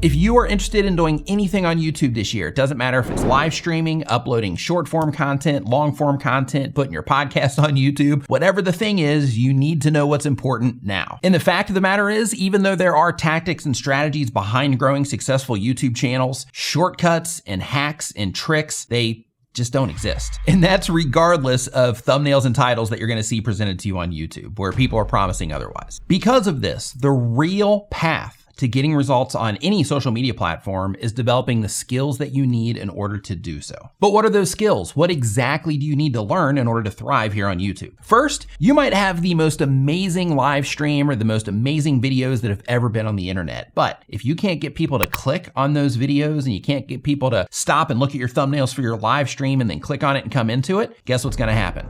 If you are interested in doing anything on YouTube this year, it doesn't matter if it's live streaming, uploading short form content, long form content, putting your podcast on YouTube, whatever the thing is, you need to know what's important now. And the fact of the matter is, even though there are tactics and strategies behind growing successful YouTube channels, shortcuts and hacks and tricks, they just don't exist. And that's regardless of thumbnails and titles that you're gonna see presented to you on YouTube, where people are promising otherwise. Because of this, the real path to getting results on any social media platform is developing the skills that you need in order to do so. But what are those skills? What exactly do you need to learn in order to thrive here on YouTube? First, you might have the most amazing live stream or the most amazing videos that have ever been on the internet. But if you can't get people to click on those videos and you can't get people to stop and look at your thumbnails for your live stream and then click on it and come into it, guess what's gonna happen?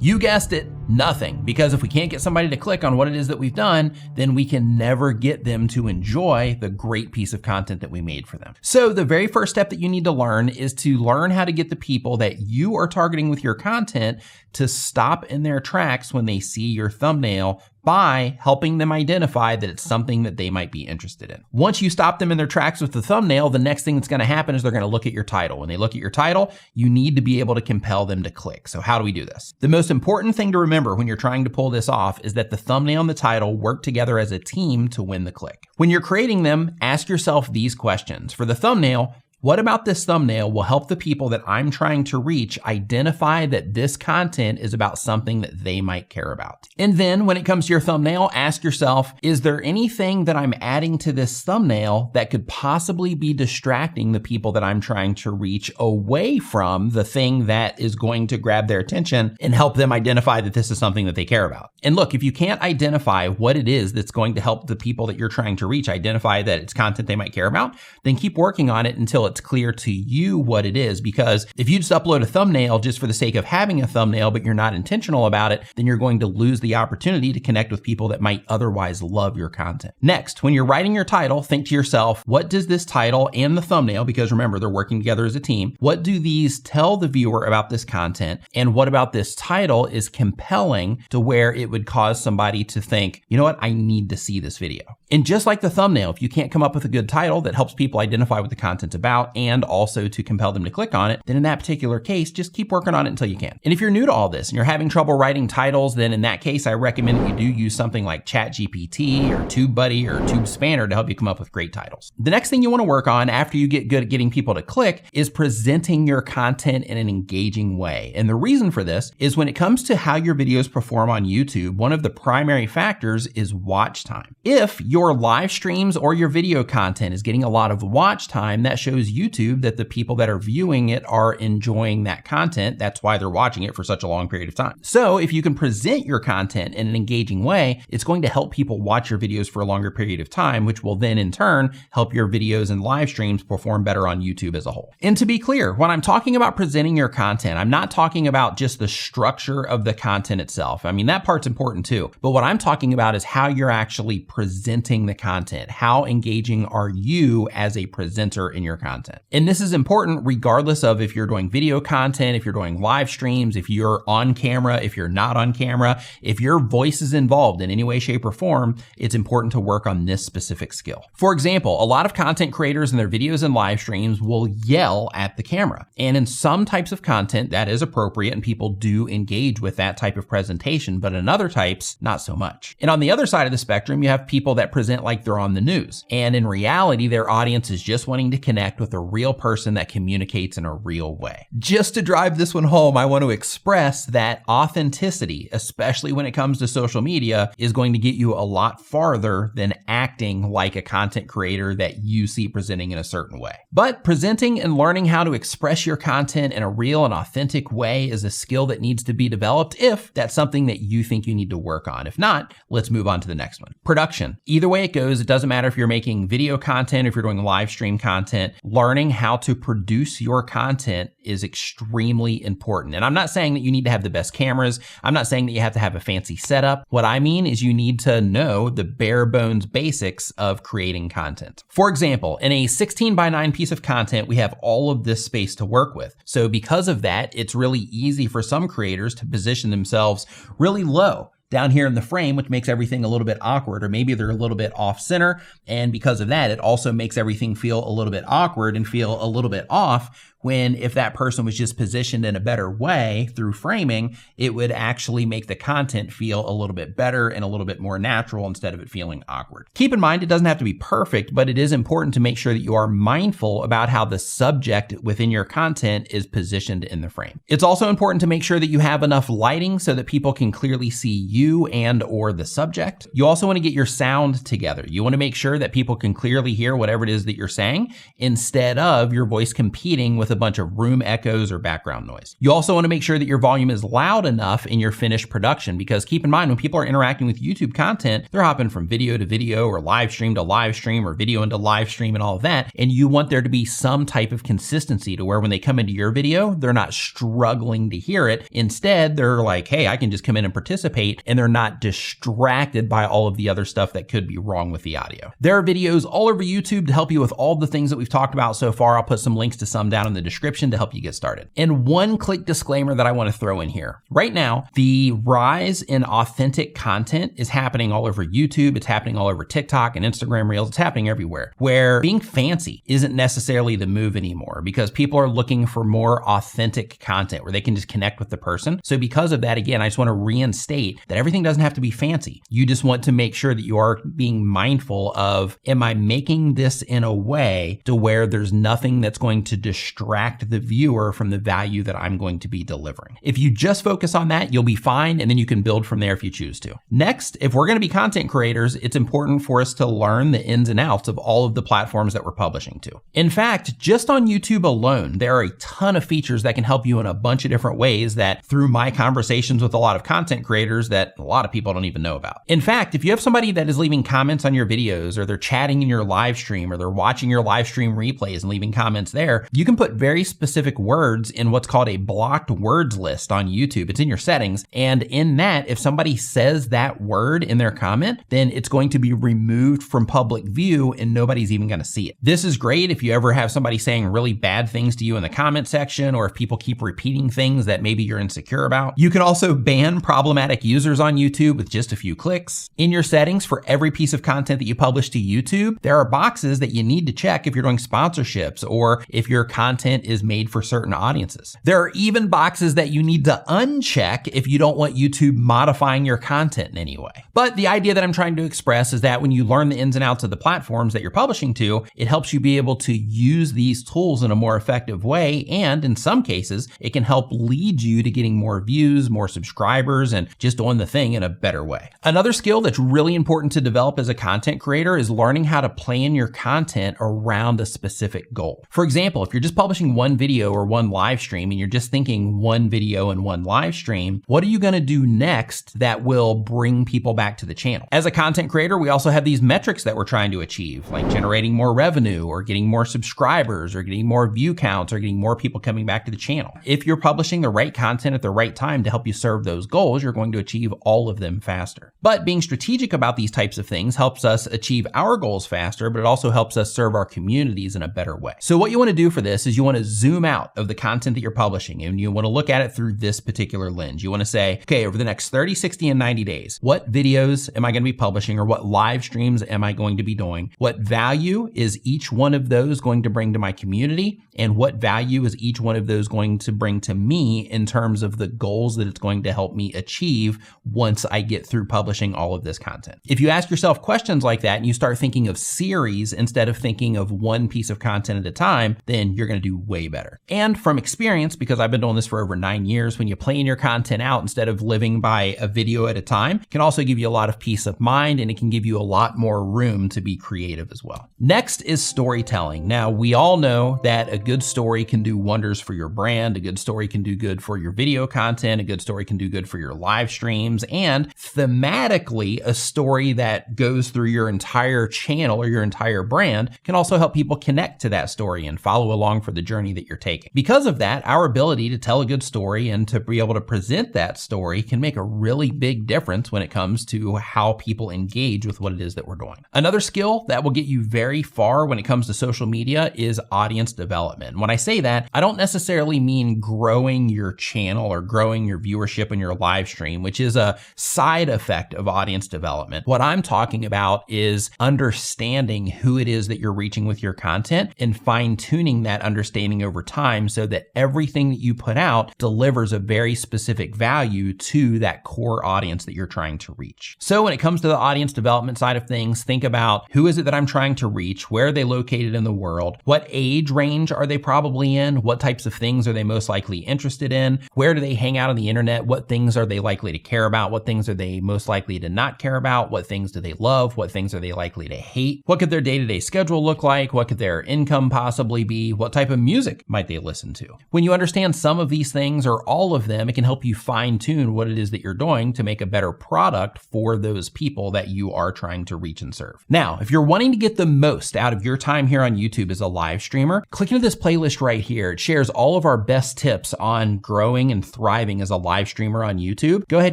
You guessed it, nothing. Because if we can't get somebody to click on what it is that we've done, then we can never get them to enjoy the great piece of content that we made for them. So the very first step that you need to learn is to learn how to get the people that you are targeting with your content to stop in their tracks when they see your thumbnail by helping them identify that it's something that they might be interested in. Once you stop them in their tracks with the thumbnail, the next thing that's gonna happen is they're gonna look at your title. When they look at your title, you need to be able to compel them to click. So how do we do this? The most important thing to remember when you're trying to pull this off is that the thumbnail and the title work together as a team to win the click. When you're creating them, ask yourself these questions. For the thumbnail, what about this thumbnail will help the people that I'm trying to reach identify that this content is about something that they might care about? And then when it comes to your thumbnail, ask yourself, is there anything that I'm adding to this thumbnail that could possibly be distracting the people that I'm trying to reach away from the thing that is going to grab their attention and help them identify that this is something that they care about? And look, if you can't identify what it is that's going to help the people that you're trying to reach identify that it's content they might care about, then keep working on it until it's clear to you what it is. Because if you just upload a thumbnail just for the sake of having a thumbnail, but you're not intentional about it, then you're going to lose the opportunity to connect with people that might otherwise love your content. Next, when you're writing your title, think to yourself, what does this title and the thumbnail, because remember, they're working together as a team, what do these tell the viewer about this content? And what about this title is compelling to where it would cause somebody to think, you know what, I need to see this video. And just like the thumbnail, if you can't come up with a good title that helps people identify what the content's about and also to compel them to click on it, then in that particular case, just keep working on it until you can. And if you're new to all this and you're having trouble writing titles, then in that case, I recommend that you do use something like ChatGPT or TubeBuddy or TubeSpanner to help you come up with great titles. The next thing you want to work on after you get good at getting people to click is presenting your content in an engaging way. And the reason for this is when it comes to how your videos perform on YouTube, one of the primary factors is watch time. If your live streams or your video content is getting a lot of watch time, that shows YouTube that the people that are viewing it are enjoying that content. That's why they're watching it for such a long period of time. So if you can present your content in an engaging way, it's going to help people watch your videos for a longer period of time, which will then in turn help your videos and live streams perform better on YouTube as a whole. And to be clear, when I'm talking about presenting your content, I'm not talking about just the structure of the content itself. I mean, that part's important too. But what I'm talking about is how you're actually presenting the content. How engaging are you as a presenter in your content? And this is important regardless of if you're doing video content, if you're doing live streams, if you're on camera, if you're not on camera, if your voice is involved in any way, shape, or form, it's important to work on this specific skill. For example, a lot of content creators in their videos and live streams will yell at the camera. And in some types of content, that is appropriate and people do engage with that type of presentation, but in other types, not so much. And on the other side of the spectrum, you have people that present like they're on the news. And in reality, their audience is just wanting to connect with a real person that communicates in a real way. Just to drive this one home, I want to express that authenticity, especially when it comes to social media, is going to get you a lot farther than acting like a content creator that you see presenting in a certain way. But presenting and learning how to express your content in a real and authentic way is a skill that needs to be developed if that's something that you think you need to work on. If not, let's move on to the next one. Production. Either way it goes, it doesn't matter if you're making video content, if you're doing live stream content, learning how to produce your content is extremely important. And I'm not saying that you need to have the best cameras. I'm not saying that you have to have a fancy setup. What I mean is you need to know the bare bones basics of creating content. For example, in a 16:9 piece of content, we have all of this space to work with. So because of that, it's really easy for some creators to position themselves really low down here in the frame, which makes everything a little bit awkward, or maybe they're a little bit off center. And because of that, it also makes everything feel a little bit awkward and feel a little bit off, when if that person was just positioned in a better way through framing, it would actually make the content feel a little bit better and a little bit more natural instead of it feeling awkward. Keep in mind, it doesn't have to be perfect, but it is important to make sure that you are mindful about how the subject within your content is positioned in the frame. It's also important to make sure that you have enough lighting so that people can clearly see you and or the subject. You also want to get your sound together. You want to make sure that people can clearly hear whatever it is that you're saying, instead of your voice competing with a bunch of room echoes or background noise. You also want to make sure that your volume is loud enough in your finished production, because keep in mind, when people are interacting with YouTube content, they're hopping from video to video or live stream to live stream or video into live stream and all of that. And you want there to be some type of consistency to where when they come into your video, they're not struggling to hear it. Instead, they're like, hey, I can just come in and participate, and they're not distracted by all of the other stuff that could be wrong with the audio. There are videos all over YouTube to help you with all the things that we've talked about so far. I'll put some links to some down in the description to help you get started. And one quick disclaimer that I want to throw in here. Right now, the rise in authentic content is happening all over YouTube. It's happening all over TikTok and Instagram Reels. It's happening everywhere, where being fancy isn't necessarily the move anymore, because people are looking for more authentic content where they can just connect with the person. So because of that, again, I just want to reinstate that everything doesn't have to be fancy. You just want to make sure that you are being mindful of, am I making this in a way to where there's nothing that's going to distract the viewer from the value that I'm going to be delivering? If you just focus on that, you'll be fine, and then you can build from there if you choose to. Next, if we're going to be content creators, it's important for us to learn the ins and outs of all of the platforms that we're publishing to. In fact, just on YouTube alone, there are a ton of features that can help you in a bunch of different ways that, through my conversations with a lot of content creators, that a lot of people don't even know about. In fact, if you have somebody that is leaving comments on your videos, or they're chatting in your live stream, or they're watching your live stream replays and leaving comments there, you can put very specific words in what's called a blocked words list on YouTube. It's in your settings. And in that, if somebody says that word in their comment, then it's going to be removed from public view and nobody's even going to see it. This is great if you ever have somebody saying really bad things to you in the comment section, or if people keep repeating things that maybe you're insecure about. You can also ban problematic users on YouTube with just a few clicks. In your settings, for every piece of content that you publish to YouTube, there are boxes that you need to check if you're doing sponsorships or if your content is made for certain audiences. There are even boxes that you need to uncheck if you don't want YouTube modifying your content in any way. But the idea that I'm trying to express is that when you learn the ins and outs of the platforms that you're publishing to, it helps you be able to use these tools in a more effective way. And in some cases, it can help lead you to getting more views, more subscribers, and just doing the thing in a better way. Another skill that's really important to develop as a content creator is learning how to plan your content around a specific goal. For example, if you're just publishing one video or one live stream and you're just thinking one video and one live stream, what are you going to do next that will bring people back to the channel? As a content creator, we also have these metrics that we're trying to achieve, like generating more revenue or getting more subscribers or getting more view counts or getting more people coming back to the channel. If you're publishing the right content at the right time to help you serve those goals, you're going to achieve all of them faster. But being strategic about these types of things helps us achieve our goals faster, but it also helps us serve our communities in a better way. So what you want to do for this is you want to zoom out of the content that you're publishing, and you want to look at it through this particular lens. You want to say, okay, over the next 30, 60, and 90 days, what videos am I going to be publishing, or what live streams am I going to be doing? What value is each one of those going to bring to my community? And what value is each one of those going to bring to me in terms of the goals that it's going to help me achieve once I get through publishing all of this content? If you ask yourself questions like that and you start thinking of series instead of thinking of one piece of content at a time, then you're going to do way better. And from experience, because I've been doing this for over 9 years, when you plan your content out instead of living by a video at a time, it can also give you a lot of peace of mind, and it can give you a lot more room to be creative as well. Next is storytelling. Now, we all know that a good story can do wonders for your brand. A good story can do good for your video content. A good story can do good for your live streams. And thematically, a story that goes through your entire channel or your entire brand can also help people connect to that story and follow along for the journey that you're taking. Because of that, our ability to tell a good story and to be able to present that story can make a really big difference when it comes to how people engage with what it is that we're doing. Another skill that will get you very far when it comes to social media is audience development. When I say that, I don't necessarily mean growing your channel or growing your viewership in your live stream, which is a side effect of audience development. What I'm talking about is understanding who it is that you're reaching with your content and fine-tuning that understanding over time so that everything that you put out delivers a very specific value to that core audience that you're trying to reach. So when it comes to the audience development side of things, think about who is it that I'm trying to reach? Where are they located in the world? What age range are they probably in? What types of things are they most likely interested in? Where do they hang out on the internet? What things are they likely to care about? What things are they most likely to not care about? What things do they love? What things are they likely to hate? What could their day-to-day schedule look like? What could their income possibly be? What type of music might they listen to? When you understand some of these things or all of them, it can help you fine-tune what it is that you're doing to make a better product for those people that you are trying to reach and serve. Now, if you're wanting to get the most out of your time here on YouTube as a live streamer, click into this playlist right here. It shares all of our best tips on growing and thriving as a live streamer on YouTube. Go ahead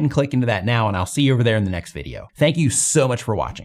and click into that now, and I'll see you over there in the next video. Thank you so much for watching.